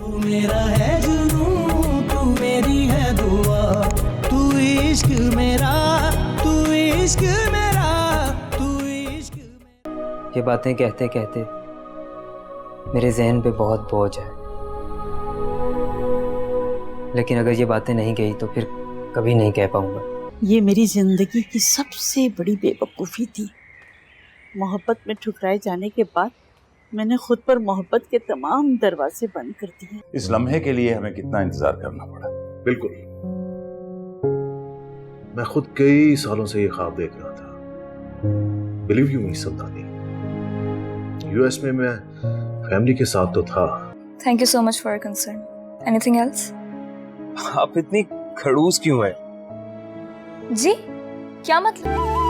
तू मेरा है जुनून, तू मेरी है दुआ, तू इश्क मेरा, तू इश्क मेरा, तू इश्क मेरा। ये बातें कहते कहते मेरे जहन पे बहुत बोझ है, लेकिन अगर ये बातें नहीं कही तो फिर कभी नहीं कह पाऊंगा। ये मेरी जिंदगी की सबसे बड़ी बेवकूफ़ी थी। मोहब्बत में ठुकराए जाने के बाद मैंने खुद पर मोहब्बत के तमाम दरवाजे बंद कर दिए। इस लम्हे के लिए हमें कितना इंतजार करना पड़ा। बिल्कुल, मैं खुद कई सालों से ये ख्वाब देख रहा था। बिलीव यू मी सल्तानी, यूएस में मैं फैमिली के साथ तो था। Thank you so much for your concern. Anything else? आप इतनी खड़ूस क्यों हैं? जी क्या मतलब?